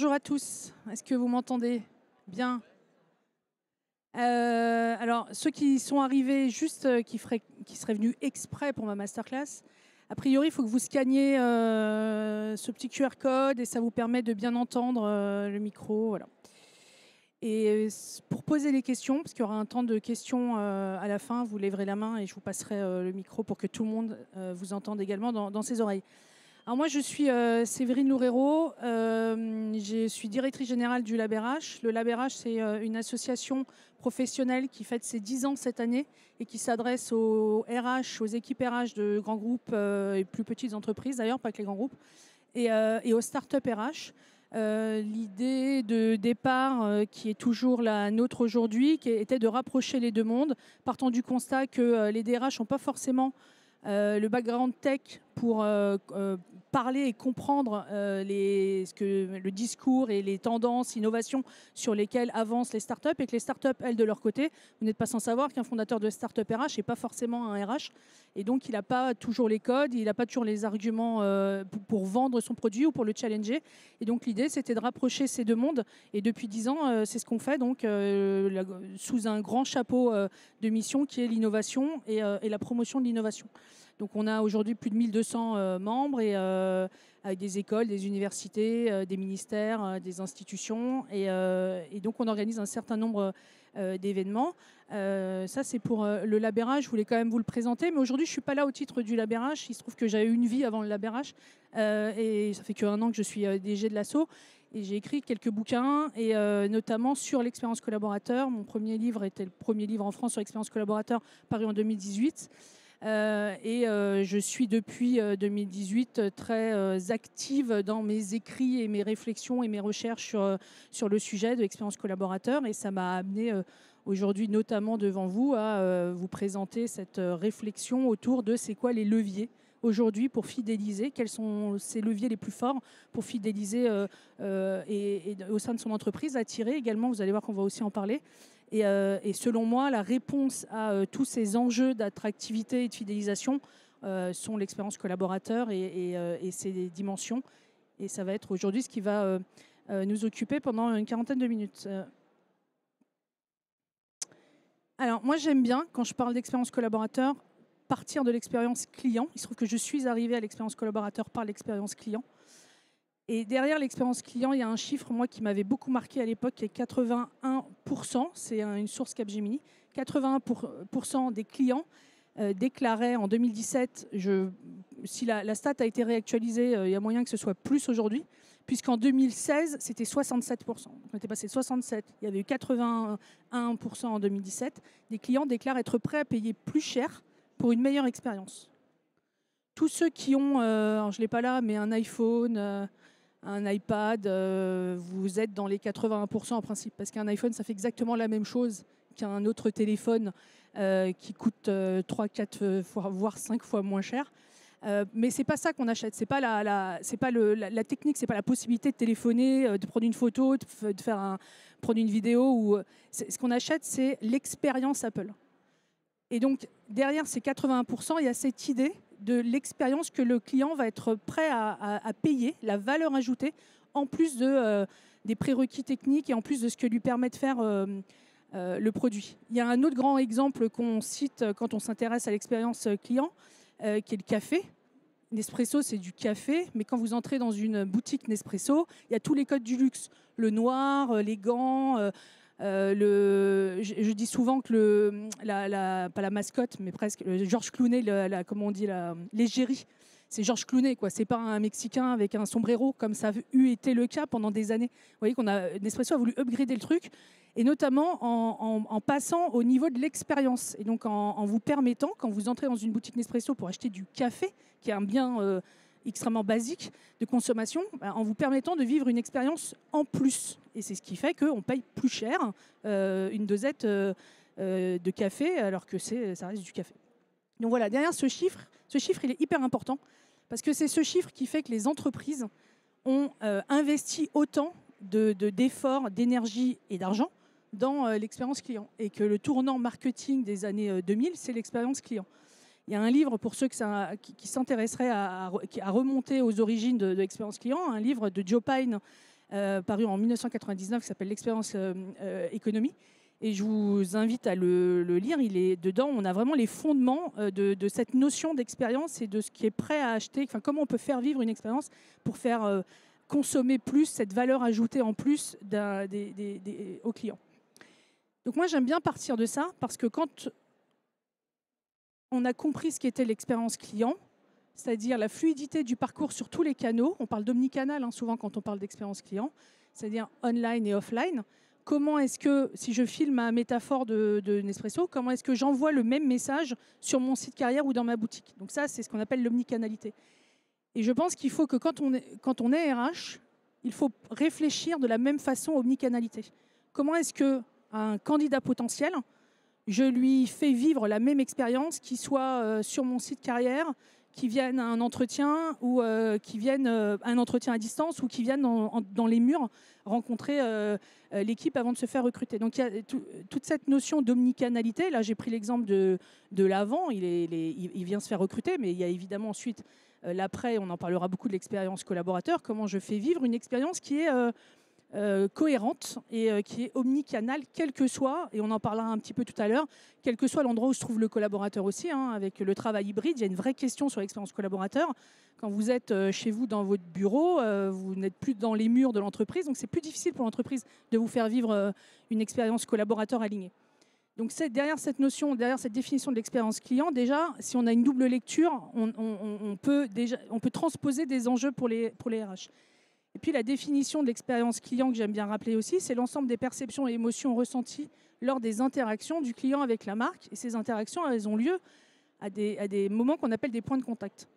Bonjour à tous. Est-ce que vous m'entendez bien? Alors, ceux qui sont arrivés juste, qui seraient venus exprès pour ma masterclass, a priori, il faut que vous scanniez ce petit QR code et ça vous permet de bien entendre le micro. Voilà. Et pour poser les questions, parce qu'il y aura un temps de questions à la fin, vous lèverez la main et je vous passerai le micro pour que tout le monde vous entende également dans ses oreilles. Alors moi, je suis Séverine Loureiro, je suis directrice générale du LabRH. Le LabRH, c'est une association professionnelle qui fête ses 10 ans cette année et qui s'adresse aux RH, aux équipes RH de grands groupes et plus petites entreprises d'ailleurs, pas que les grands groupes, et aux startups RH. L'idée de départ qui est toujours la nôtre aujourd'hui, qui était de rapprocher les deux mondes, partant du constat que les DRH n'ont pas forcément le background tech pour parler et comprendre le discours et les tendances, innovations sur lesquelles avancent les startups, et que les startups, elles, de leur côté, vous n'êtes pas sans savoir qu'un fondateur de startup RH n'est pas forcément un RH, et donc il n'a pas toujours les codes, il n'a pas toujours les arguments pour vendre son produit ou pour le challenger. Et donc l'idée, c'était de rapprocher ces deux mondes, et depuis 10 ans, c'est ce qu'on fait, donc sous un grand chapeau de mission qui est l'innovation et la promotion de l'innovation. Donc on a aujourd'hui plus de 1200 membres et avec des écoles, des universités, des ministères, des institutions et donc on organise un certain nombre d'événements. Ça c'est pour le LabRH, je voulais quand même vous le présenter, mais aujourd'hui je ne suis pas là au titre du LabRH, il se trouve que j'avais une vie avant le LabRH et ça fait qu'1 an que je suis DG de l'asso. Et j'ai écrit quelques bouquins, et notamment sur l'expérience collaborateur. Mon premier livre était le premier livre en France sur l'expérience collaborateur, paru en 2018. Je suis depuis 2018 très active dans mes écrits et mes réflexions et mes recherches sur le sujet de l'expérience collaborateur. Et ça m'a amené aujourd'hui, notamment devant vous, à vous présenter cette réflexion autour de c'est quoi les leviers aujourd'hui pour fidéliser, quels sont ces leviers les plus forts pour fidéliser et au sein de son entreprise, attirer également, vous allez voir qu'on va aussi en parler. Et selon moi, la réponse à tous ces enjeux d'attractivité et de fidélisation sont l'expérience collaborateur et ses dimensions. Et ça va être aujourd'hui ce qui va nous occuper pendant une quarantaine de minutes. Alors, moi, j'aime bien, quand je parle d'expérience collaborateur, partir de l'expérience client. Il se trouve que je suis arrivée à l'expérience collaborateur par l'expérience client. Et derrière l'expérience client, il y a un chiffre, moi, qui m'avait beaucoup marqué à l'époque, qui est 81%. C'est une source Capgemini. 81% des clients déclaraient en 2017, si la stat a été réactualisée, il y a moyen que ce soit plus aujourd'hui, puisqu'en 2016, c'était 67%. Donc on était passé de 67, il y avait eu 81% en 2017. Des clients déclarent être prêts à payer plus cher pour une meilleure expérience. Tous ceux qui ont, alors je ne l'ai pas là, mais un iPhone, un iPad, vous êtes dans les 81% en principe, parce qu'un iPhone, ça fait exactement la même chose qu'un autre téléphone qui coûte 3, 4 fois, voire 5 fois moins cher. Mais c'est pas ça qu'on achète. C'est pas la technique, c'est pas la possibilité de téléphoner, de prendre une photo, de prendre une vidéo. Ce qu'on achète, c'est l'expérience Apple. Et donc derrière ces 81%, il y a cette idée de l'expérience que le client va être prêt à payer, la valeur ajoutée, en plus des prérequis techniques et en plus de ce que lui permet de faire le produit. Il y a un autre grand exemple qu'on cite quand on s'intéresse à l'expérience client, qui est le café. Nespresso, c'est du café, mais quand vous entrez dans une boutique Nespresso, il y a tous les codes du luxe. Le noir, les gants, je dis souvent que pas la mascotte, mais presque, George Clooney, comment on dit, l'égérie, c'est George Clooney, quoi. C'est pas un Mexicain avec un sombrero, comme ça a eu été le cas pendant des années. Vous voyez Nespresso a voulu upgrader le truc, et notamment en passant au niveau de l'expérience. Et donc en vous permettant, quand vous entrez dans une boutique Nespresso pour acheter du café, qui est un bien extrêmement basique de consommation, en vous permettant de vivre une expérience en plus. Et c'est ce qui fait qu'on paye plus cher une dosette de café, alors que ça reste du café. Donc voilà, derrière ce chiffre, il est hyper important, parce que c'est ce chiffre qui fait que les entreprises ont investi autant d'efforts, d'énergie et d'argent dans l'expérience client. Et que le tournant marketing des années 2000, c'est l'expérience client. Il y a un livre, pour ceux qui s'intéresseraient à remonter aux origines de l'expérience client, un livre de Joe Pine paru en 1999, qui s'appelle L'expérience économie. Et je vous invite à le lire. Dedans, on a vraiment les fondements de cette notion d'expérience et de ce qui est prêt à acheter. Enfin, comment on peut faire vivre une expérience pour faire consommer plus, cette valeur ajoutée en plus aux clients. Donc moi, j'aime bien partir de ça parce que quand on a compris ce qu'était l'expérience client, c'est-à-dire la fluidité du parcours sur tous les canaux, on parle d'omnicanal souvent quand on parle d'expérience client, c'est-à-dire online et offline. Comment est-ce que, si je filme ma métaphore de Nespresso, comment est-ce que j'envoie le même message sur mon site carrière ou dans ma boutique? Donc ça, c'est ce qu'on appelle l'omnicanalité. Et je pense qu'il faut que quand on est RH, il faut réfléchir de la même façon à omnicanalité. Comment est-ce qu'un candidat potentiel, je lui fais vivre la même expérience, qu'il soit sur mon site carrière, qui viennent à un entretien ou qui viennent à un entretien à distance ou qui viennent dans les murs rencontrer l'équipe avant de se faire recruter. Donc il y a toute cette notion d'omnicanalité. Là, j'ai pris l'exemple de l'avant. Il vient se faire recruter, mais il y a évidemment ensuite l'après. On en parlera beaucoup de l'expérience collaborateur. Comment je fais vivre une expérience qui est cohérente et qui est omnicanal, quel que soit, et on en parlera un petit peu tout à l'heure, quel que soit l'endroit où se trouve le collaborateur aussi, avec le travail hybride, il y a une vraie question sur l'expérience collaborateur. Quand vous êtes chez vous dans votre bureau, vous n'êtes plus dans les murs de l'entreprise, donc c'est plus difficile pour l'entreprise de vous faire vivre une expérience collaborateur alignée. Donc derrière cette notion, derrière cette définition de l'expérience client, déjà, si on a une double lecture, on peut transposer des enjeux pour les RH. Et puis la définition de l'expérience client que j'aime bien rappeler aussi, c'est l'ensemble des perceptions et émotions ressenties lors des interactions du client avec la marque. Et ces interactions, elles ont lieu à des moments qu'on appelle des points de contact.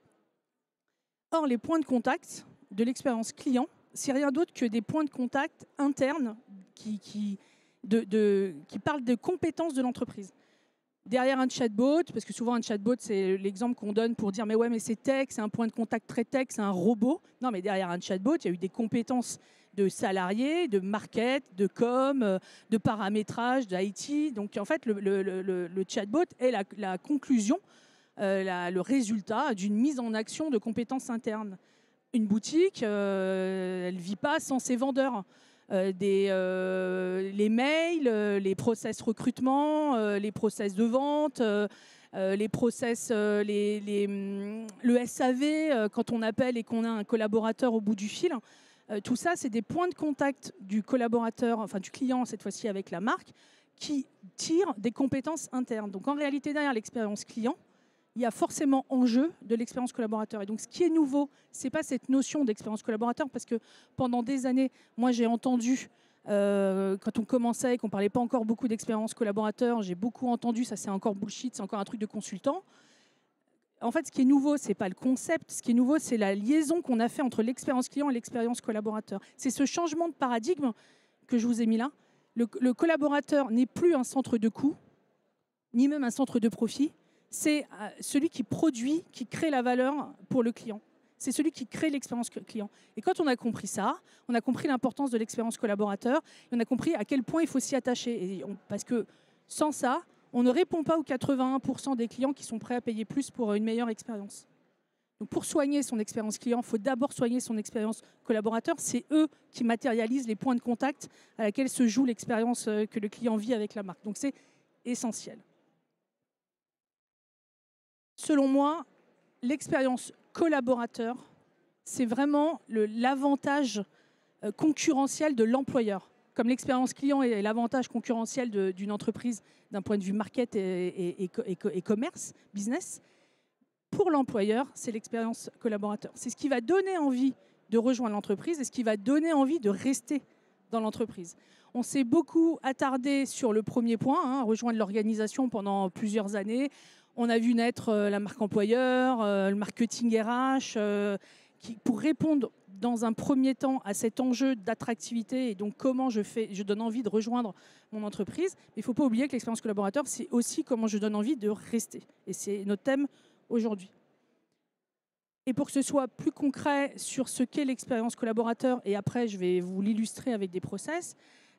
Or, les points de contact de l'expérience client, c'est rien d'autre que des points de contact internes qui parlent de compétences de l'entreprise. Derrière un chatbot, parce que souvent un chatbot, c'est l'exemple qu'on donne pour dire mais ouais, mais c'est tech, c'est un point de contact très tech, c'est un robot. Non, mais derrière un chatbot, il y a eu des compétences de salariés, de market, de com, de paramétrage, d'IT. Donc en fait, le chatbot est la conclusion, le résultat d'une mise en action de compétences internes. Une boutique, elle ne vit pas sans ses vendeurs. Les mails, les process recrutement, les process de vente, les process, le SAV, quand on appelle et qu'on a un collaborateur au bout du fil. Tout ça, c'est des points de contact du collaborateur, enfin du client cette fois-ci avec la marque, qui tirent des compétences internes. Donc en réalité, derrière l'expérience client, il y a forcément en jeu de l'expérience collaborateur. Et donc, ce qui est nouveau, ce n'est pas cette notion d'expérience collaborateur, parce que pendant des années, moi, j'ai entendu, quand on commençait et qu'on ne parlait pas encore beaucoup d'expérience collaborateur, j'ai beaucoup entendu, ça c'est encore bullshit, c'est encore un truc de consultant. En fait, ce qui est nouveau, ce n'est pas le concept. Ce qui est nouveau, c'est la liaison qu'on a fait entre l'expérience client et l'expérience collaborateur. C'est ce changement de paradigme que je vous ai mis là. Le collaborateur n'est plus un centre de coût, ni même un centre de profit. C'est celui qui produit, qui crée la valeur pour le client. C'est celui qui crée l'expérience client. Et quand on a compris ça, on a compris l'importance de l'expérience collaborateur, et on a compris à quel point il faut s'y attacher. Parce que sans ça, on ne répond pas aux 81% des clients qui sont prêts à payer plus pour une meilleure expérience. Donc pour soigner son expérience client, il faut d'abord soigner son expérience collaborateur. C'est eux qui matérialisent les points de contact à laquelle se joue l'expérience que le client vit avec la marque. Donc c'est essentiel. Selon moi, l'expérience collaborateur, c'est vraiment l'avantage concurrentiel de l'employeur. Comme l'expérience client est l'avantage concurrentiel d'une entreprise d'un point de vue market et commerce, business, pour l'employeur, c'est l'expérience collaborateur. C'est ce qui va donner envie de rejoindre l'entreprise et ce qui va donner envie de rester dans l'entreprise. On s'est beaucoup attardé sur le premier point, rejoindre l'organisation pendant plusieurs années. On a vu naître la marque employeur, le marketing RH, pour répondre dans un premier temps à cet enjeu d'attractivité et donc comment je donne envie de rejoindre mon entreprise. Mais il ne faut pas oublier que l'expérience collaborateur, c'est aussi comment je donne envie de rester. Et c'est notre thème aujourd'hui. Et pour que ce soit plus concret sur ce qu'est l'expérience collaborateur, et après je vais vous l'illustrer avec des process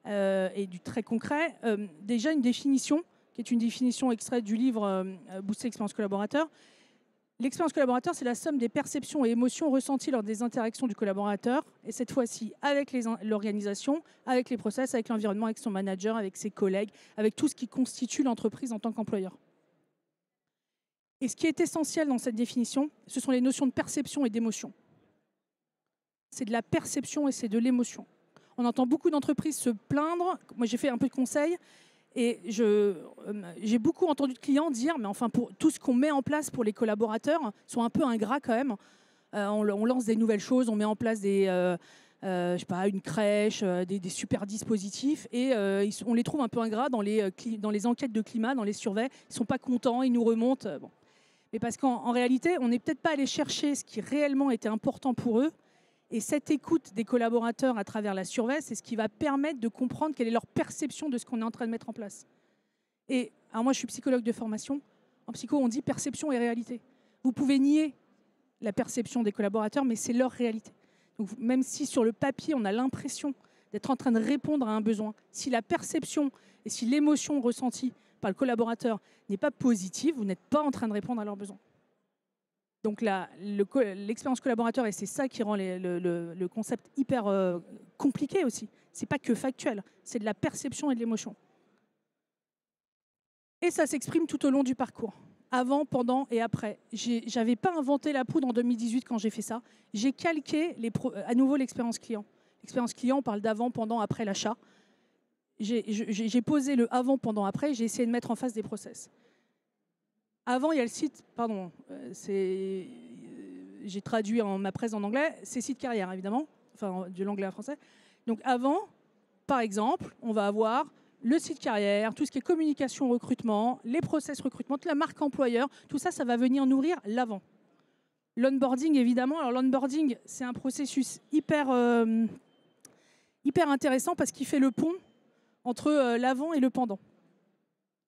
et du très concret, déjà une définition qui est une définition extraite du livre Booster l'expérience collaborateur. L'expérience collaborateur, c'est la somme des perceptions et émotions ressenties lors des interactions du collaborateur, et cette fois-ci avec l'organisation, avec les process, avec l'environnement, avec son manager, avec ses collègues, avec tout ce qui constitue l'entreprise en tant qu'employeur. Et ce qui est essentiel dans cette définition, ce sont les notions de perception et d'émotion. C'est de la perception et c'est de l'émotion. On entend beaucoup d'entreprises se plaindre. Moi, j'ai fait un peu de conseil et j'ai beaucoup entendu de clients dire mais enfin, pour tout ce qu'on met en place pour les collaborateurs sont un peu ingrats quand même. On lance des nouvelles choses, on met en place je sais pas, une crèche, des super dispositifs et on les trouve un peu ingrats dans les enquêtes de climat, dans les surveys. Ils ne sont pas contents, ils nous remontent. Bon. Mais parce qu'en réalité, on n'est peut-être pas allé chercher ce qui réellement était important pour eux. Et cette écoute des collaborateurs à travers la surveille, c'est ce qui va permettre de comprendre quelle est leur perception de ce qu'on est en train de mettre en place. Et alors moi, je suis psychologue de formation. En psycho, on dit perception et réalité. Vous pouvez nier la perception des collaborateurs, mais c'est leur réalité. Donc, même si sur le papier, on a l'impression d'être en train de répondre à un besoin, si la perception et si l'émotion ressentie par le collaborateur n'est pas positive, vous n'êtes pas en train de répondre à leurs besoins. Donc l'expérience collaborateur, et c'est ça qui rend le concept hyper compliqué aussi. Ce n'est pas que factuel, c'est de la perception et de l'émotion. Et ça s'exprime tout au long du parcours, avant, pendant et après. Je n'avais pas inventé la poudre en 2018 quand j'ai fait ça. J'ai calqué à nouveau l'expérience client. L'expérience client, on parle d'avant, pendant, après l'achat. J'ai posé le avant, pendant, après, j'ai essayé de mettre en face des process. Avant, il y a le site, pardon, j'ai traduit ma presse en anglais, c'est site carrière évidemment, enfin de l'anglais à français. Donc avant, par exemple, on va avoir le site carrière, tout ce qui est communication, recrutement, les process recrutement, toute la marque employeur, tout ça, ça va venir nourrir l'avant. L'onboarding évidemment, alors l'onboarding, c'est un processus hyper intéressant parce qu'il fait le pont entre l'avant et le pendant.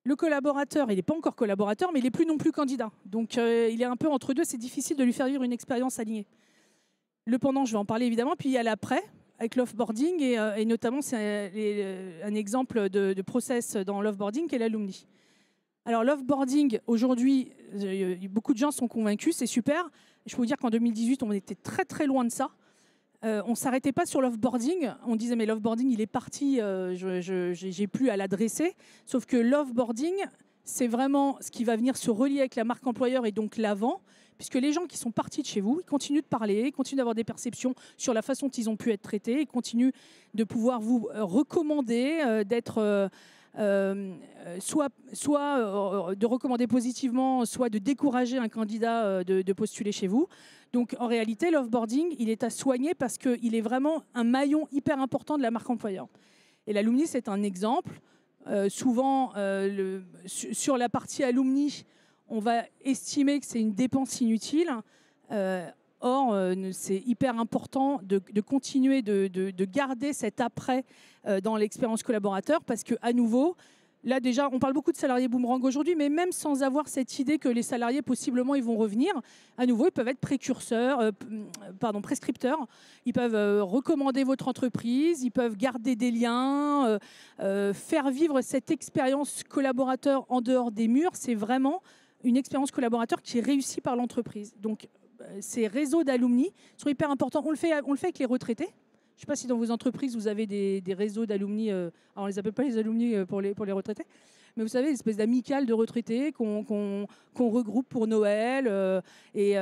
Le collaborateur, il n'est pas encore collaborateur, mais il n'est plus non plus candidat. Donc, il est un peu entre deux. C'est difficile de lui faire vivre une expérience alignée. Le pendant, je vais en parler évidemment. Puis, il y a l'après, avec l'offboarding. Et notamment, c'est un exemple de process dans l'offboarding qui est l'alumni. Alors, l'offboarding, aujourd'hui, beaucoup de gens sont convaincus. C'est super. Je peux vous dire qu'en 2018, on était très, très loin de ça. On ne s'arrêtait pas sur l'offboarding. On disait, mais l'offboarding, il est parti, je n'ai plus à l'adresser. Sauf que l'offboarding, c'est vraiment ce qui va venir se relier avec la marque employeur et donc l'avant, puisque les gens qui sont partis de chez vous, ils continuent de parler, ils continuent d'avoir des perceptions sur la façon dont ils ont pu être traités, ils continuent de pouvoir vous recommander, d'être... soit de recommander positivement, soit de décourager un candidat de postuler chez vous. Donc en réalité, l'offboarding, il est à soigner parce qu'il est vraiment un maillon hyper important de la marque employeur. Et l'alumni, c'est un exemple. Souvent, sur la partie alumni, on va estimer que c'est une dépense inutile. Or, c'est hyper important de continuer de garder cet après dans l'expérience collaborateur parce qu'à nouveau, là déjà, on parle beaucoup de salariés boomerang aujourd'hui, mais même sans avoir cette idée que les salariés, possiblement, ils vont revenir, à nouveau, ils peuvent être prescripteurs. Ils peuvent recommander votre entreprise, ils peuvent garder des liens, faire vivre cette expérience collaborateur en dehors des murs. C'est vraiment une expérience collaborateur qui est réussie par l'entreprise. Donc, ces réseaux d'alumni sont hyper importants. On le fait avec les retraités. Je ne sais pas si dans vos entreprises, vous avez des réseaux d'alumni. Alors, on ne les appelle pas les alumni pour les retraités. Mais vous savez, une espèce d'amicale de retraités qu'on regroupe pour Noël. Et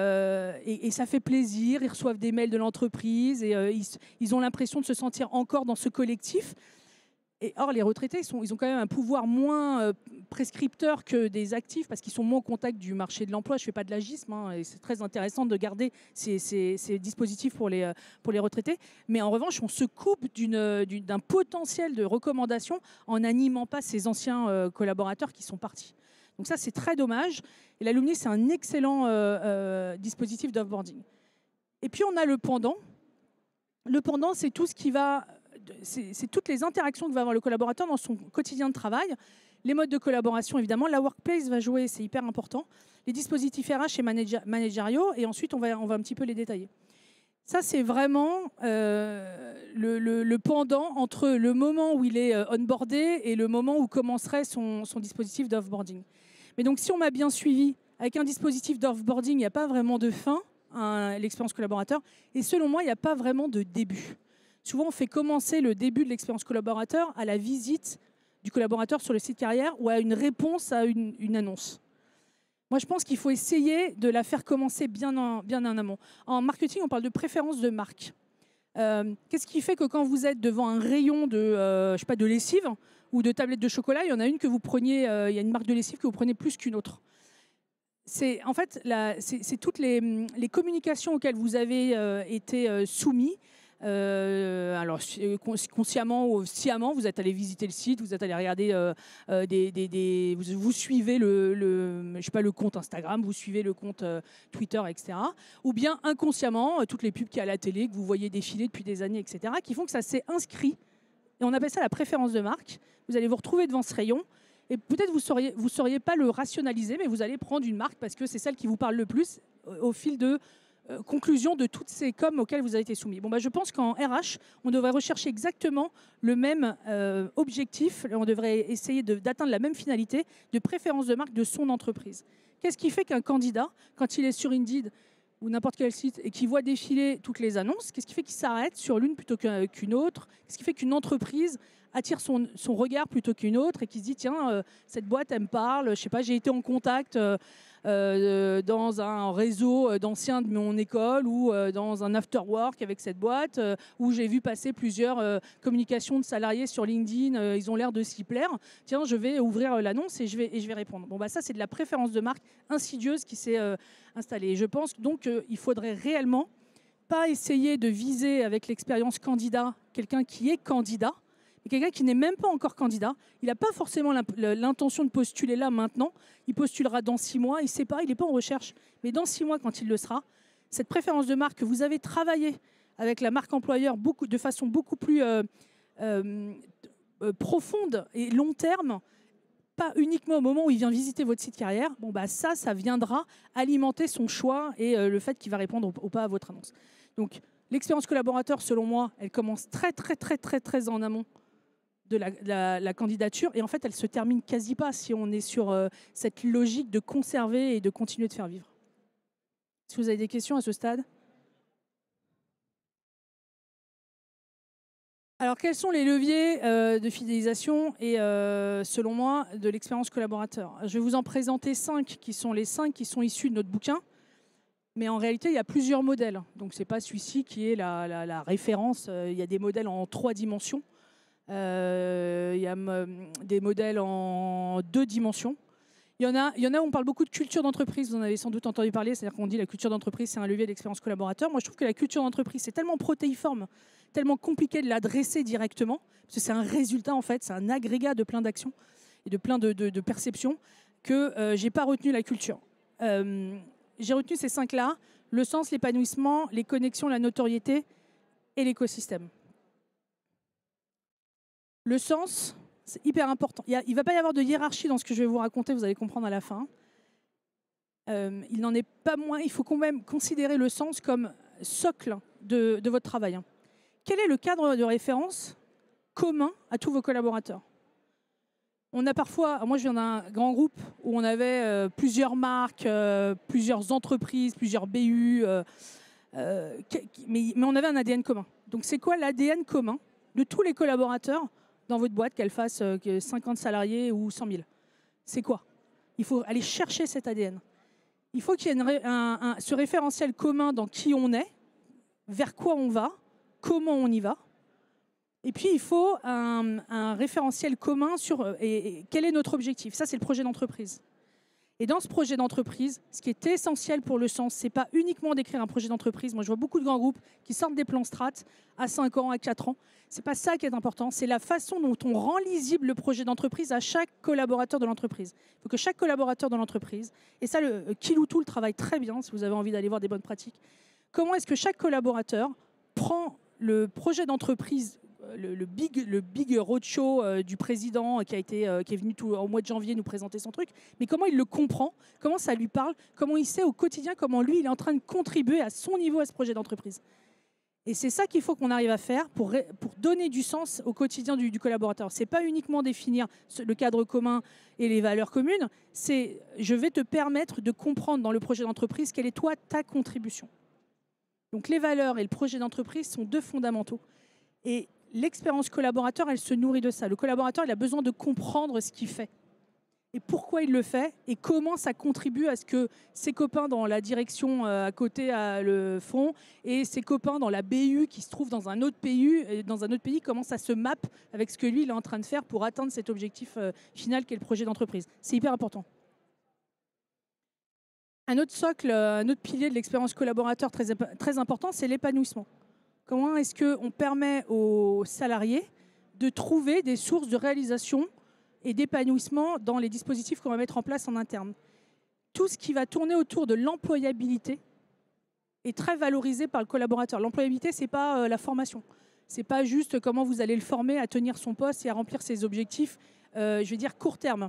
ça fait plaisir. Ils reçoivent des mails de l'entreprise. Et ils ont l'impression de se sentir encore dans ce collectif. Et or, les retraités, ils ont quand même un pouvoir moins prescripteur que des actifs parce qu'ils sont moins au contact du marché de l'emploi. Je ne fais pas de l'agisme, hein, et c'est très intéressant de garder ces dispositifs pour les retraités. Mais en revanche, on se coupe d'un potentiel de recommandation en n'animant pas ces anciens collaborateurs qui sont partis. Donc ça, c'est très dommage. Et l'alumni, c'est un excellent dispositif d'offboarding. Et puis, on a le pendant. Le pendant, c'est tout ce qui va... C'est toutes les interactions que va avoir le collaborateur dans son quotidien de travail. Les modes de collaboration, évidemment. La workplace va jouer, c'est hyper important. Les dispositifs RH et managériaux. Et ensuite, on va un petit peu les détailler. Ça, c'est vraiment le pendant entre le moment où il est onboardé et le moment où commencerait son dispositif d'offboarding. Mais donc, si on m'a bien suivi Avec un dispositif d'offboarding, il n'y a pas vraiment de fin à l'expérience collaborateur. Et selon moi, il n'y a pas vraiment de début. Souvent, on fait commencer le début de l'expérience collaborateur à la visite du collaborateur sur le site carrière ou à une réponse à une annonce. Moi, je pense qu'il faut essayer de la faire commencer bien en amont. En marketing, on parle de préférence de marque. Qu'est-ce qui fait que quand vous êtes devant un rayon de, je sais pas, de lessive ou de tablettes de chocolat, il y en a une que vous preniez, il y a une marque de lessive que vous prenez plus qu'une autre. C'est en fait c'est toutes les communications auxquelles vous avez été soumis. Alors consciemment ou sciemment, vous êtes allé visiter le site, vous êtes allé regarder vous suivez je sais pas, le compte Instagram, vous suivez le compte Twitter, etc. Ou bien inconsciemment, toutes les pubs qu'il y a à la télé, que vous voyez défiler depuis des années, etc., qui font que ça s'est inscrit. Et on appelle ça la préférence de marque. Vous allez vous retrouver devant ce rayon. Et peut-être vous sauriez pas le rationaliser, mais vous allez prendre une marque parce que c'est celle qui vous parle le plus au fil de conclusion de toutes ces coms auxquelles vous avez été soumis. Bon, je pense qu'en RH, on devrait rechercher exactement le même objectif. On devrait essayer d'atteindre la même finalité de préférence de marque de son entreprise. Qu'est-ce qui fait qu'un candidat, quand il est sur Indeed ou n'importe quel site et qu'il voit défiler toutes les annonces, qu'est-ce qui fait qu'il s'arrête sur l'une plutôt qu'une autre? Qu'est-ce qui fait qu'une entreprise attire son regard plutôt qu'une autre et qui se dit tiens, cette boîte, elle me parle, je sais pas, j'ai été en contact dans un réseau d'anciens de mon école ou dans un after-work avec cette boîte où j'ai vu passer plusieurs communications de salariés sur LinkedIn, ils ont l'air de s'y plaire. Tiens, je vais ouvrir l'annonce et je vais répondre. Bon, ça, c'est de la préférence de marque insidieuse qui s'est installée. Et je pense donc qu'il faudrait réellement pas essayer de viser avec l'expérience candidat quelqu'un qui est candidat, mais quelqu'un qui n'est même pas encore candidat. Il n'a pas forcément l'intention de postuler là maintenant. Il postulera dans 6 mois. Il ne sait pas, il n'est pas en recherche. Mais dans 6 mois, quand il le sera, cette préférence de marque que vous avez travaillée avec la marque employeur de façon beaucoup plus profonde et long terme, pas uniquement au moment où il vient visiter votre site carrière, ça viendra alimenter son choix et le fait qu'il va répondre ou pas à votre annonce. Donc, l'expérience collaborateur, selon moi, elle commence très, très, très, très, très en amont de la candidature. Et en fait, elle se termine quasi pas si on est sur cette logique de conserver et de continuer de faire vivre. Est-ce que vous avez des questions à ce stade? Alors, quels sont les leviers de fidélisation et, selon moi, de l'expérience collaborateur? Je vais vous en présenter 5 qui sont les 5 qui sont issus de notre bouquin. Mais en réalité, il y a plusieurs modèles. Donc, ce n'est pas celui-ci qui est la référence. Il y a des modèles en 3 dimensions. Il y a des modèles en 2 dimensions. Il y en a où on parle beaucoup de culture d'entreprise. Vous en avez sans doute entendu parler. C'est-à-dire qu'on dit que la culture d'entreprise, c'est un levier d'expérience collaborateur. Moi, je trouve que la culture d'entreprise, c'est tellement protéiforme, tellement compliqué de l'adresser directement, parce que c'est un résultat, en fait, c'est un agrégat de plein d'actions et de plein de perceptions, que je n'ai pas retenu la culture. J'ai retenu ces 5-là: le sens, l'épanouissement, les connexions, la notoriété et l'écosystème. Le sens, c'est hyper important. Il ne va pas y avoir de hiérarchie dans ce que je vais vous raconter, vous allez comprendre à la fin. Il n'en est pas moins, il faut quand même considérer le sens comme socle de votre travail. Quel est le cadre de référence commun à tous vos collaborateurs? On a parfois, moi je viens d'un grand groupe où on avait plusieurs marques, plusieurs entreprises, plusieurs BU, mais on avait un ADN commun. Donc c'est quoi l'ADN commun de tous les collaborateurs dans votre boîte, qu'elle fasse 50 salariés ou 100 000? C'est quoi? Il faut aller chercher cet ADN. Il faut qu'il y ait ce référentiel commun dans qui on est, vers quoi on va, comment on y va. Et puis, il faut un référentiel commun sur quel est notre objectif. Ça, c'est le projet d'entreprise. Et dans ce projet d'entreprise, ce qui est essentiel pour le sens, ce n'est pas uniquement d'écrire un projet d'entreprise. Moi, je vois beaucoup de grands groupes qui sortent des plans strat à 5 ans, à 4 ans. Ce n'est pas ça qui est important. C'est la façon dont on rend lisible le projet d'entreprise à chaque collaborateur de l'entreprise. Il faut que chaque collaborateur de l'entreprise, et ça, Kiloutou travaille très bien, si vous avez envie d'aller voir des bonnes pratiques, comment est-ce que chaque collaborateur prend le projet d'entreprise, le big roadshow du président qui est venu au mois de janvier nous présenter son truc, mais comment il le comprend, comment ça lui parle, comment il sait au quotidien comment lui il est en train de contribuer à son niveau à ce projet d'entreprise. Et c'est ça qu'il faut qu'on arrive à faire pour donner du sens au quotidien du collaborateur. Ce n'est pas uniquement définir le cadre commun et les valeurs communes, c'est je vais te permettre de comprendre dans le projet d'entreprise quelle est toi ta contribution. Donc les valeurs et le projet d'entreprise sont deux fondamentaux. Et l'expérience collaborateur, elle se nourrit de ça. Le collaborateur, il a besoin de comprendre ce qu'il fait. Et pourquoi il le fait et comment ça contribue à ce que ses copains dans la direction à côté le font et ses copains dans la BU qui se trouvent dans un autre pays, comment ça se mappe avec ce que lui il est en train de faire pour atteindre cet objectif final qui est le projet d'entreprise. C'est hyper important. Un autre socle, un autre pilier de l'expérience collaborateur très important, c'est l'épanouissement. Comment est-ce qu'on permet aux salariés de trouver des sources de réalisation et d'épanouissement dans les dispositifs qu'on va mettre en place en interne. Tout ce qui va tourner autour de l'employabilité est très valorisé par le collaborateur. L'employabilité, ce n'est pas la formation. Ce n'est pas juste comment vous allez le former à tenir son poste et à remplir ses objectifs, je vais dire court terme.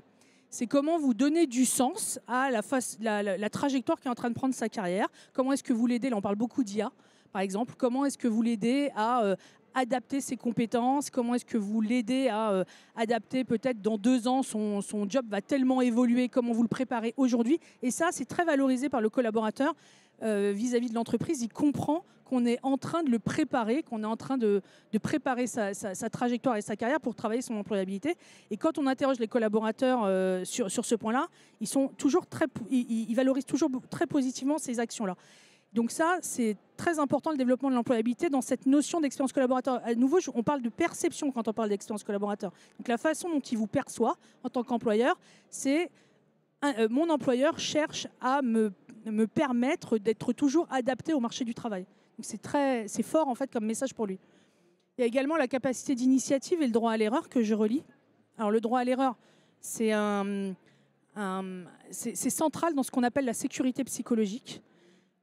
C'est comment vous donnez du sens à la trajectoire qui est en train de prendre sa carrière. Comment est-ce que vous l'aidez, là on parle beaucoup d'IA par exemple, comment est-ce que vous l'aidez à adapter ses compétences, comment est-ce que vous l'aidez à adapter peut-être dans 2 ans, son job va tellement évoluer, comment vous le préparez aujourd'hui. Et ça, c'est très valorisé par le collaborateur vis-à-vis de l'entreprise. Il comprend qu'on est en train de le préparer, qu'on est en train de préparer sa trajectoire et sa carrière pour travailler son employabilité. Et quand on interroge les collaborateurs sur ce point-là, ils valorisent toujours très positivement ces actions-là. Donc ça, c'est très important, le développement de l'employabilité dans cette notion d'expérience collaborateur. À nouveau, on parle de perception quand on parle d'expérience collaborateur. Donc la façon dont il vous perçoit en tant qu'employeur, c'est mon employeur cherche à me permettre d'être toujours adapté au marché du travail. Donc c'est fort en fait comme message pour lui. Il y a également la capacité d'initiative et le droit à l'erreur que je relis. Alors le droit à l'erreur, c'est central dans ce qu'on appelle la sécurité psychologique.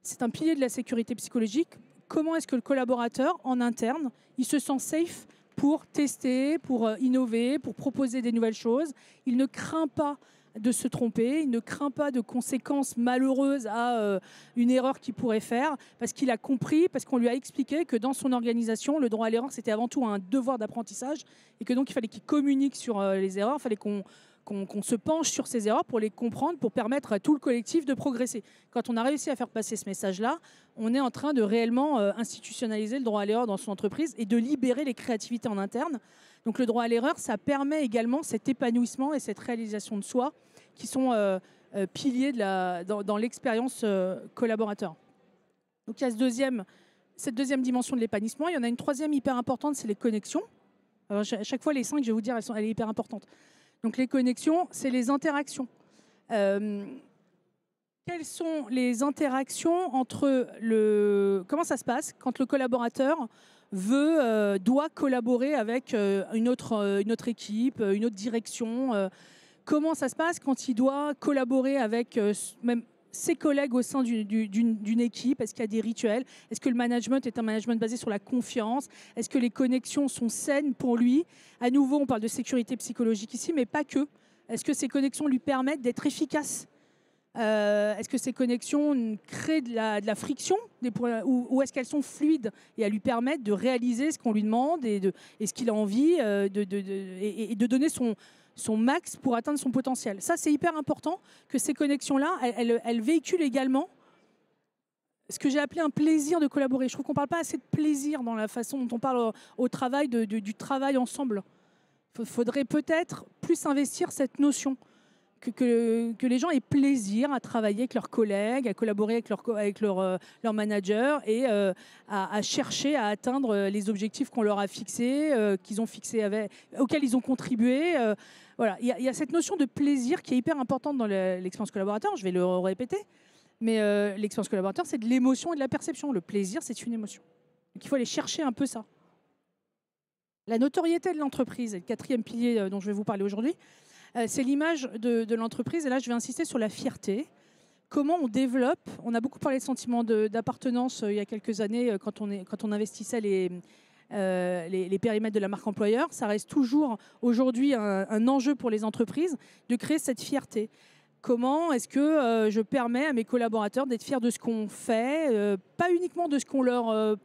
C'est un pilier de la sécurité psychologique. Comment est-ce que le collaborateur, en interne, il se sent safe pour tester, pour innover, pour proposer des nouvelles choses. Il ne craint pas de se tromper, il ne craint pas de conséquences malheureuses à une erreur qu'il pourrait faire, parce qu'il a compris, parce qu'on lui a expliqué que dans son organisation, le droit à l'erreur, c'était avant tout un devoir d'apprentissage, et que donc il fallait qu'il communique sur les erreurs, il fallait qu'on se penche sur ces erreurs pour les comprendre, pour permettre à tout le collectif de progresser. Quand on a réussi à faire passer ce message-là, on est en train de réellement institutionnaliser le droit à l'erreur dans son entreprise et de libérer les créativités en interne. Donc le droit à l'erreur, ça permet également cet épanouissement et cette réalisation de soi qui sont piliers dans l'expérience collaborateur. Donc il y a cette deuxième dimension de l'épanouissement. Il y en a une troisième hyper importante, c'est les connexions. Alors, à chaque fois, les 5, je vais vous dire, elle est hyper importante. Donc les connexions, c'est les interactions. Quelles sont les interactions entre comment ça se passe quand le collaborateur doit collaborer avec une autre équipe, une autre direction comment ça se passe quand il doit collaborer avec même ses collègues au sein d'une équipe? Est-ce qu'il y a des rituels? Est-ce que le management est un management basé sur la confiance? Est-ce que les connexions sont saines pour lui? À nouveau, on parle de sécurité psychologique ici, mais pas que. Est-ce que ces connexions lui permettent d'être efficace? Est-ce que ces connexions créent de la friction ou est-ce qu'elles sont fluides et elles lui permettent de réaliser ce qu'on lui demande et ce qu'il a envie et de donner son max pour atteindre son potentiel? Ça, c'est hyper important que ces connexions-là, elles véhiculent également ce que j'ai appelé un plaisir de collaborer. Je trouve qu'on ne parle pas assez de plaisir dans la façon dont on parle au travail, du travail ensemble. Il faudrait peut-être plus investir cette notion. Que les gens aient plaisir à travailler avec leurs collègues, à collaborer avec leur manager et à chercher à atteindre les objectifs qu'on leur a fixés, auxquels ils ont contribué. Voilà. Il y a cette notion de plaisir qui est hyper importante dans l'expérience collaborateur, je vais le répéter, mais l'expérience collaborateur, c'est de l'émotion et de la perception. Le plaisir, c'est une émotion. Donc il faut aller chercher un peu ça. La notoriété de l'entreprise est le quatrième pilier dont je vais vous parler aujourd'hui. C'est l'image de l'entreprise. Et là, je vais insister sur la fierté. Comment on développe. On a beaucoup parlé de sentiment d'appartenance il y a quelques années quand on investissait les périmètres de la marque employeur. Ça reste toujours aujourd'hui un enjeu pour les entreprises de créer cette fierté. Comment est-ce que je permets à mes collaborateurs d'être fiers de ce qu'on fait, pas uniquement de ce qu'on leur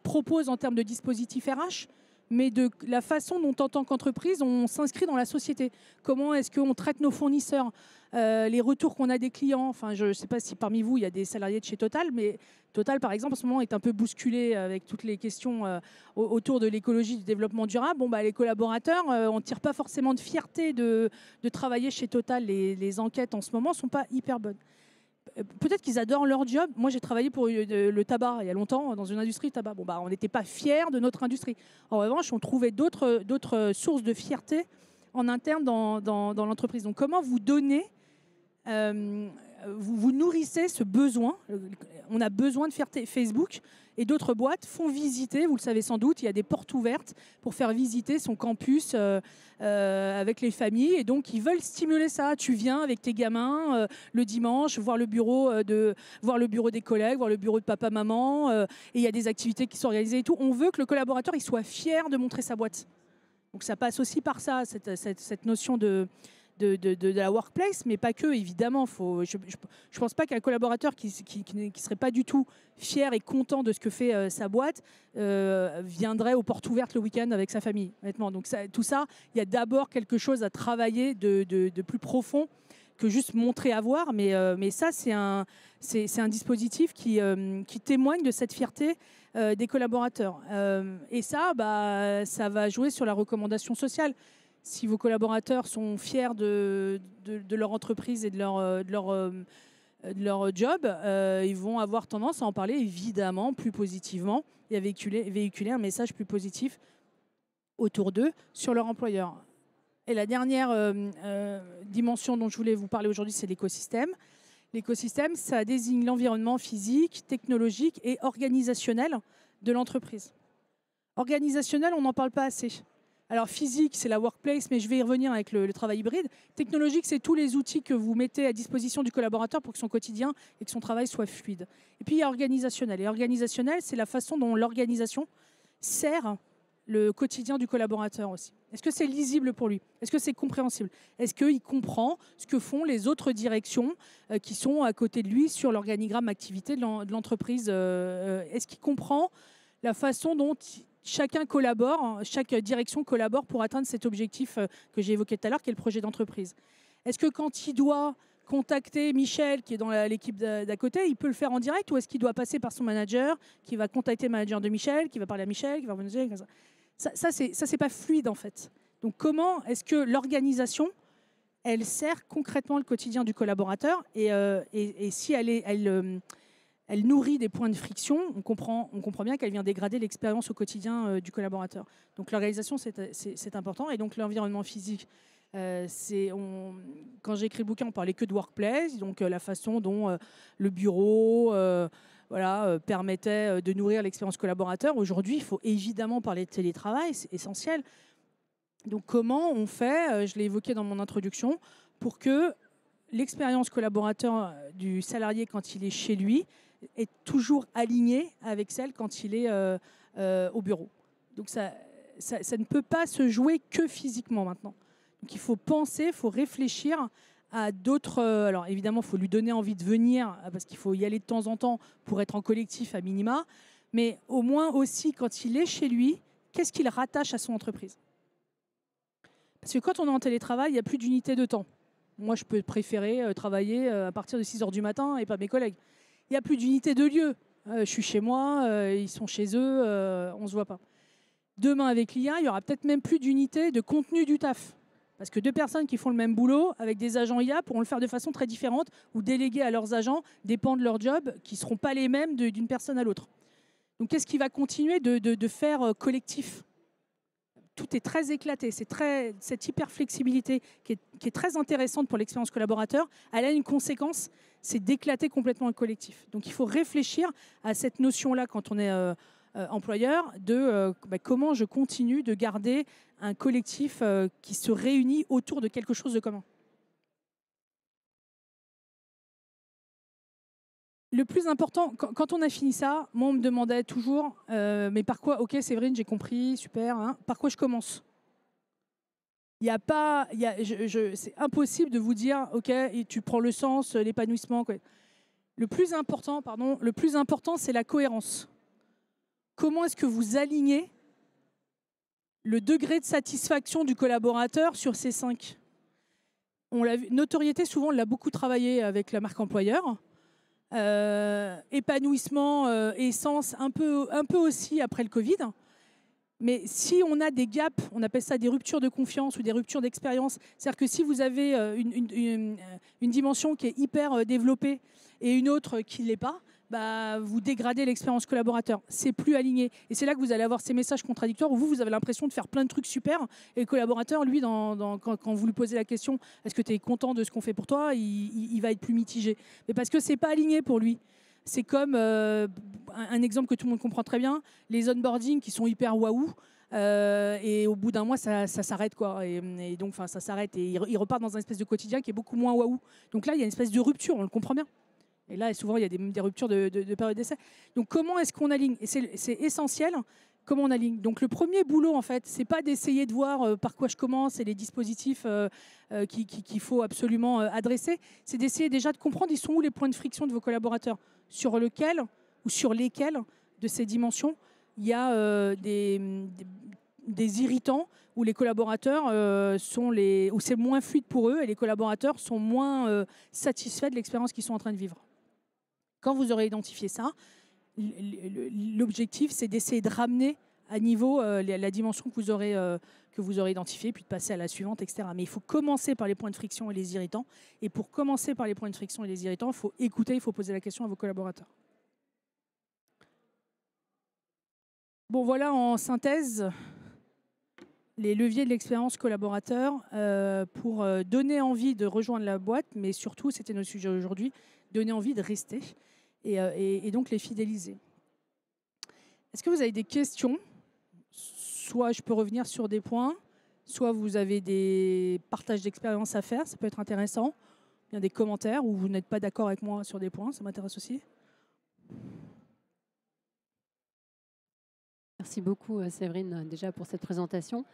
propose en termes de dispositifs RH, mais de la façon dont, en tant qu'entreprise, on s'inscrit dans la société. Comment est-ce qu'on traite nos fournisseurs, les retours qu'on a des clients. Enfin, je ne sais pas si parmi vous, il y a des salariés de chez Total, mais Total, par exemple, en ce moment, est un peu bousculé avec toutes les questions autour de l'écologie, du développement durable. Bon, les collaborateurs, on ne tire pas forcément de fierté de travailler chez Total. Les enquêtes, en ce moment, ne sont pas hyper bonnes. Peut-être qu'ils adorent leur job. Moi, j'ai travaillé pour le tabac il y a longtemps, dans une industrie tabac. Bon, on n'était pas fiers de notre industrie. En revanche, on trouvait d'autres sources de fierté en interne dans l'entreprise. Donc, comment vous donnez, vous nourrissez ce besoin. On a besoin de fierté. Facebook et d'autres boîtes font visiter, vous le savez sans doute, il y a des portes ouvertes pour faire visiter son campus avec les familles. Et donc, ils veulent stimuler ça. Tu viens avec tes gamins le dimanche, voir le bureau des collègues, voir le bureau de papa, maman. Et il y a des activités qui sont organisées et tout. On veut que le collaborateur il soit fier de montrer sa boîte. Donc, ça passe aussi par ça, cette notion de la workplace, mais pas que, évidemment. Je ne pense pas qu'un collaborateur qui ne serait pas du tout fier et content de ce que fait sa boîte viendrait aux portes ouvertes le week-end avec sa famille, honnêtement. Donc tout ça, il y a d'abord quelque chose à travailler de plus profond que juste montrer à voir, mais ça, c'est un dispositif qui témoigne de cette fierté des collaborateurs. Et ça, ça va jouer sur la recommandation sociale. Si vos collaborateurs sont fiers de leur entreprise et de leur job, ils vont avoir tendance à en parler évidemment plus positivement et à véhiculer un message plus positif autour d'eux sur leur employeur. Et la dernière dimension dont je voulais vous parler aujourd'hui, c'est l'écosystème. L'écosystème, ça désigne l'environnement physique, technologique et organisationnel de l'entreprise. Organisationnel, on n'en parle pas assez. Alors physique, c'est la workplace, mais je vais y revenir avec le travail hybride. Technologique, c'est tous les outils que vous mettez à disposition du collaborateur pour que son quotidien et que son travail soit fluide. Et puis il y a organisationnel. Et organisationnel, c'est la façon dont l'organisation sert le quotidien du collaborateur aussi. Est-ce que c'est lisible pour lui? Est-ce que c'est compréhensible? Est-ce qu'il comprend ce que font les autres directions qui sont à côté de lui sur l'organigramme activité de l'entreprise? Est-ce qu'il comprend la façon dont chacun collabore, chaque direction collabore pour atteindre cet objectif que j'ai évoqué tout à l'heure, qui est le projet d'entreprise? Est-ce que quand il doit contacter Michel, qui est dans l'équipe d'à côté, il peut le faire en direct, ou est-ce qu'il doit passer par son manager, qui va contacter le manager de Michel, qui va parler à Michel, qui va revenir comme ça? Ça, c'est pas fluide en fait. Donc comment est-ce que l'organisation, elle sert concrètement le quotidien du collaborateur, et si elle nourrit des points de friction, on comprend bien qu'elle vient dégrader l'expérience au quotidien du collaborateur. Donc l'organisation, c'est important. Et donc l'environnement physique, quand j'ai écrit le bouquin, on parlait que de workplace, donc la façon dont le bureau permettait de nourrir l'expérience collaborateur. Aujourd'hui, il faut évidemment parler de télétravail, c'est essentiel. Donc comment on fait, je l'ai évoqué dans mon introduction, pour que l'expérience collaborateur du salarié quand il est chez lui est toujours alignée avec celle quand il est au bureau. Donc ça ne peut pas se jouer que physiquement maintenant. Donc il faut penser, il faut réfléchir à d'autres... alors évidemment, il faut lui donner envie de venir, parce qu'il faut y aller de temps en temps pour être en collectif à minima, mais au moins aussi quand il est chez lui, qu'est-ce qu'il rattache à son entreprise? Parce que quand on est en télétravail, il n'y a plus d'unité de temps. Moi, je peux préférer travailler à partir de 6h du matin et pas mes collègues. Il n'y a plus d'unité de lieu. Je suis chez moi, ils sont chez eux, on ne se voit pas. Demain, avec l'IA, il n'y aura peut-être même plus d'unité de contenu du taf. Parce que deux personnes qui font le même boulot avec des agents IA pourront le faire de façon très différente, ou déléguer à leurs agents des pans de leur job qui ne seront pas les mêmes d'une personne à l'autre. Donc qu'est-ce qui va continuer de faire collectif? Tout est très éclaté. Cette hyper-flexibilité qui est très intéressante pour l'expérience collaborateur, elle a une conséquence, c'est d'éclater complètement le collectif. Donc il faut réfléchir à cette notion-là quand on est employeur, de comment je continue de garder un collectif qui se réunit autour de quelque chose de commun. Le plus important, quand on a fini ça, moi on me demandait toujours, mais par quoi? Ok Séverine, j'ai compris, super, hein, par quoi je commence? Il y a pas, c'est impossible de vous dire, ok, et tu prends le sens, l'épanouissement. Quoi. Le plus important, c'est la cohérence. comment est-ce que vous alignez le degré de satisfaction du collaborateur sur ces 5 ? On l'a vu, notoriété, souvent, on l'a beaucoup travaillé avec la marque employeur. Épanouissement et sens un peu aussi après le Covid. Mais si on a des gaps, on appelle ça des ruptures de confiance ou des ruptures d'expérience, c'est-à-dire que si vous avez une dimension qui est hyper développée et une autre qui ne l'est pas, bah, vous dégradez l'expérience collaborateur. C'est plus aligné. Et c'est là que vous allez avoir ces messages contradictoires où vous avez l'impression de faire plein de trucs super. Et le collaborateur, lui, quand vous lui posez la question « Est-ce que tu es content de ce qu'on fait pour toi ?», il va être plus mitigé. Mais parce que ce n'est pas aligné pour lui. C'est comme un exemple que tout le monde comprend très bien, les onboarding qui sont hyper waouh. Et au bout d'un mois, ça s'arrête, quoi. Et donc, ça s'arrête. Et il repart dans un espèce de quotidien qui est beaucoup moins waouh. Donc là, il y a une espèce de rupture, on le comprend bien. Et là, souvent, il y a des ruptures de période d'essai. Donc, comment est-ce qu'on aligne ? Et c'est essentiel, comment on aligne. Donc, le premier boulot, en fait, c'est pas d'essayer de voir par quoi je commence et les dispositifs qu'il faut absolument adresser. C'est d'essayer déjà de comprendre ils sont où les points de friction de vos collaborateurs, sur lequel ou sur lesquels de ces dimensions il y a des irritants où les collaborateurs où c'est moins fluide pour eux et les collaborateurs sont moins satisfaits de l'expérience qu'ils sont en train de vivre. Quand vous aurez identifié ça, l'objectif, c'est d'essayer de ramener à niveau la dimension que vous aurez identifiée, puis de passer à la suivante, etc. Mais il faut commencer par les points de friction et les irritants. Et pour commencer par les points de friction et les irritants, il faut écouter, il faut poser la question à vos collaborateurs. Bon, voilà en synthèse les leviers de l'expérience collaborateur pour donner envie de rejoindre la boîte, mais surtout, c'était notre sujet aujourd'hui, donner envie de rester et donc les fidéliser. Est-ce que vous avez des questions ? Soit je peux revenir sur des points, soit vous avez des partages d'expérience à faire, ça peut être intéressant. Il y a des commentaires où vous n'êtes pas d'accord avec moi sur des points, ça m'intéresse aussi. Merci beaucoup Séverine déjà pour cette présentation.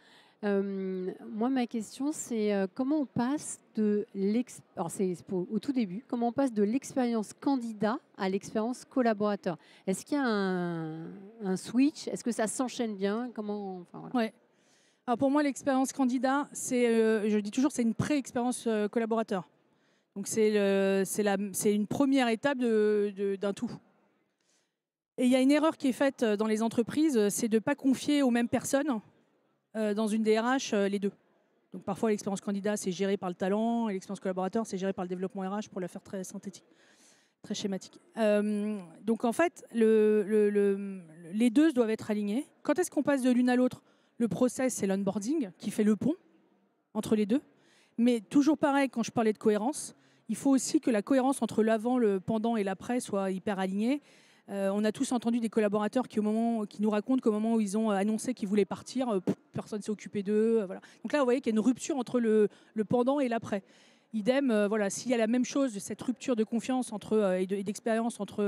Moi ma question c'est comment on passe au tout début, comment on passe de l'expérience candidat à l'expérience collaborateur. Est-ce qu'il y a un switch? Est-ce que ça s'enchaîne bien? Comment voilà. Ouais. Alors pour moi l'expérience candidat, je dis toujours c'est une pré-expérience collaborateur. Donc c'est une première étape d'un tout. Et il y a une erreur qui est faite dans les entreprises, c'est de ne pas confier aux mêmes personnes dans une DRH les deux. Donc parfois l'expérience candidat c'est géré par le talent et l'expérience collaborateur c'est géré par le développement RH pour la faire très synthétique, très schématique. Donc en fait les deux doivent être alignés. Quand est-ce qu'on passe de l'une à l'autre ? Le process c'est l'onboarding qui fait le pont entre les deux. Mais toujours pareil quand je parlais de cohérence, il faut aussi que la cohérence entre l'avant, le pendant et l'après soit hyper alignée. On a tous entendu des collaborateurs qui nous racontent qu'au moment où ils ont annoncé qu'ils voulaient partir, personne ne s'est occupé d'eux. Voilà. Donc là, vous voyez qu'il y a une rupture entre le pendant et l'après. Idem, voilà, s'il y a la même chose, cette rupture de confiance et d'expérience entre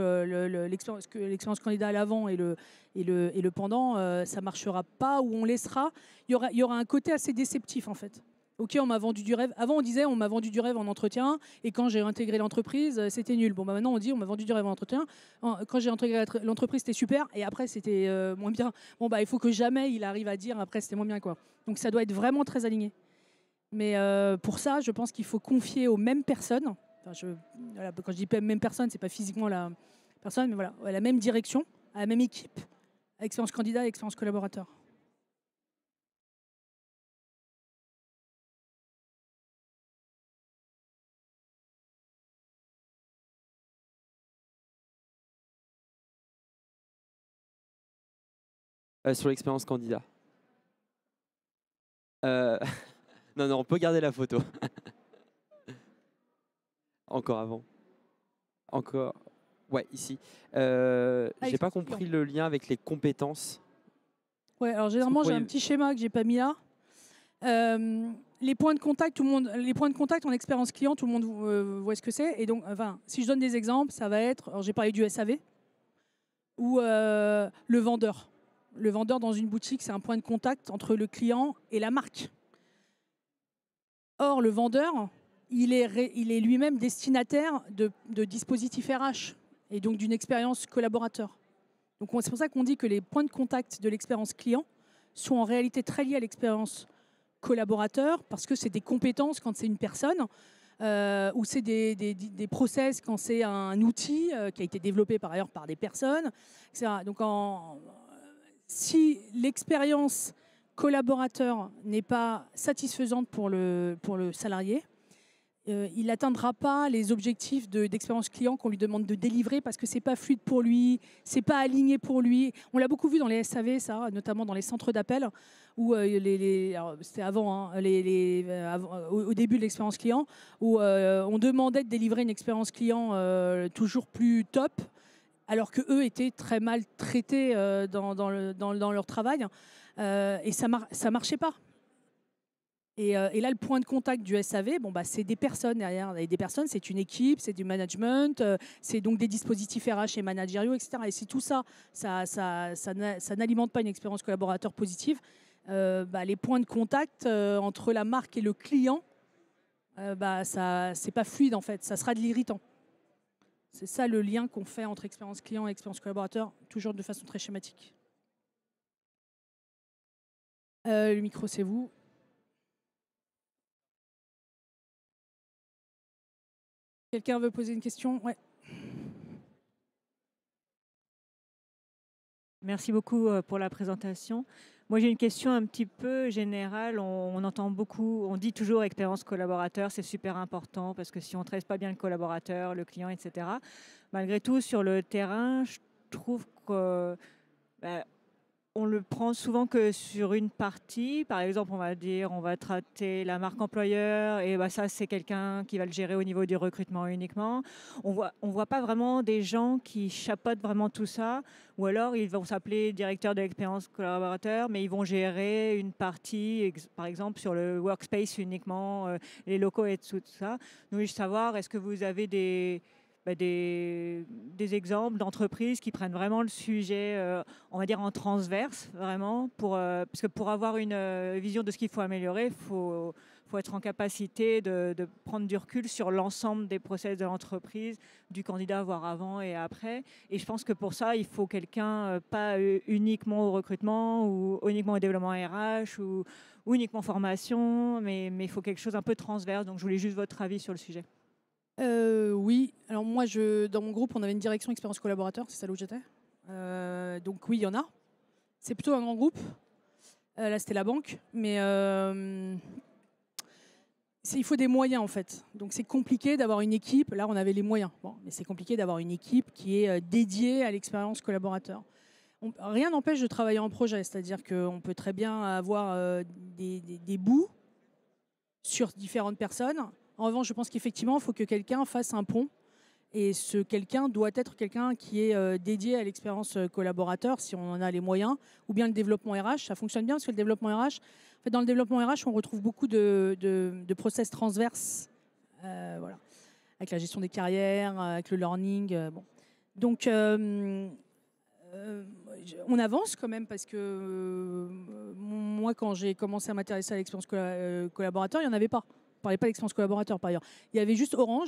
l'expérience candidat à l'avant et le pendant, ça ne marchera pas ou on laissera. Il y aura un côté assez déceptif en fait. Ok, on m'a vendu du rêve. Avant, on disait on m'a vendu du rêve en entretien et quand j'ai intégré l'entreprise, c'était nul. Bon, maintenant, on dit on m'a vendu du rêve en entretien. Quand j'ai intégré l'entreprise, c'était super et après, c'était moins bien. Bon, il faut que jamais il arrive à dire après, c'était moins bien, quoi. Donc, ça doit être vraiment très aligné. Mais pour ça, je pense qu'il faut confier aux mêmes personnes. Enfin, voilà, quand je dis même personne, c'est pas physiquement la personne, mais voilà, à la même direction, à la même équipe, à expérience candidat et expérience collaborateur. Sur l'expérience candidat. Non, on peut garder la photo. Encore avant. Encore. Ouais, ici. J'ai pas compris le lien avec les compétences. Ouais, alors généralement j'ai un petit schéma que j'ai pas mis là. Les points de contact, en expérience client, tout le monde voit ce que c'est. Et donc, si je donne des exemples, ça va être. Alors j'ai parlé du SAV ou le vendeur. Le vendeur dans une boutique, c'est un point de contact entre le client et la marque. Or, le vendeur, il est lui-même destinataire de dispositifs RH et donc d'une expérience collaborateur. Donc c'est pour ça qu'on dit que les points de contact de l'expérience client sont en réalité très liés à l'expérience collaborateur, parce que c'est des compétences quand c'est une personne, ou c'est des process quand c'est un outil qui a été développé par ailleurs par des personnes, etc. Donc si l'expérience collaborateur n'est pas satisfaisante pour le salarié, il n'atteindra pas les objectifs d'expérience client qu'on lui demande de délivrer parce que ce n'est pas fluide pour lui, ce n'est pas aligné pour lui. On l'a beaucoup vu dans les SAV, ça, notamment dans les centres d'appel, où c'était avant, hein, au début de l'expérience client, où on demandait de délivrer une expérience client toujours plus top, alors qu'eux étaient très mal traités dans leur travail, et ça ne marchait pas. Et là, le point de contact du SAV, c'est des personnes derrière. Et des personnes, c'est une équipe, c'est du management, c'est donc des dispositifs RH et managériaux, etc. Et si tout ça n'alimente pas une expérience collaborateur positive, les points de contact entre la marque et le client, c'est pas fluide en fait. Ça sera de l'irritant. C'est ça le lien qu'on fait entre expérience client et expérience collaborateur, toujours de façon très schématique. Le micro, c'est vous. Quelqu'un veut poser une question? Ouais. Merci beaucoup pour la présentation. Moi, j'ai une question un petit peu générale. On entend beaucoup, on dit toujours expérience collaborateur, c'est super important parce que si on ne traite pas bien le collaborateur, le client, etc. Malgré tout, sur le terrain, je trouve que on le prend souvent que sur une partie. Par exemple, on va dire, on va traiter la marque employeur et ça, c'est quelqu'un qui va le gérer au niveau du recrutement uniquement. On voit pas vraiment des gens qui chapeautent vraiment tout ça. Ou alors, ils vont s'appeler directeur de l'expérience collaborateur, mais ils vont gérer une partie, par exemple, sur le workspace uniquement, les locaux et tout ça. Nous, je veux savoir, est-ce que vous avez des exemples d'entreprises qui prennent vraiment le sujet, on va dire en transverse, vraiment, parce que pour avoir une vision de ce qu'il faut améliorer, il faut être en capacité de prendre du recul sur l'ensemble des process de l'entreprise, du candidat, voire avant et après. Et je pense que pour ça, il faut quelqu'un, pas uniquement au recrutement ou uniquement au développement RH ou uniquement formation, mais il faut quelque chose un peu transverse. Donc, je voulais juste votre avis sur le sujet. Oui, alors moi, dans mon groupe, on avait une direction expérience collaborateur, c'est ça où j'étais. Donc oui, il y en a. C'est plutôt un grand groupe. Là, c'était la banque, mais il faut des moyens en fait. Donc c'est compliqué d'avoir une équipe. Là, on avait les moyens, mais c'est compliqué d'avoir une équipe qui est dédiée à l'expérience collaborateur. Rien n'empêche de travailler en projet, c'est-à-dire qu'on peut très bien avoir des bouts sur différentes personnes. En revanche, je pense qu'effectivement, il faut que quelqu'un fasse un pont. Et ce quelqu'un doit être quelqu'un qui est dédié à l'expérience collaborateur, si on en a les moyens, ou bien le développement RH. Ça fonctionne bien parce que le développement RH, en fait, dans le développement RH, on retrouve beaucoup de process transverses, voilà, avec la gestion des carrières, avec le learning. Donc, on avance quand même parce que moi, quand j'ai commencé à m'intéresser à l'expérience collaborateur, il n'y en avait pas. On ne parlait pas d'expérience collaborateur par ailleurs. Il y avait juste Orange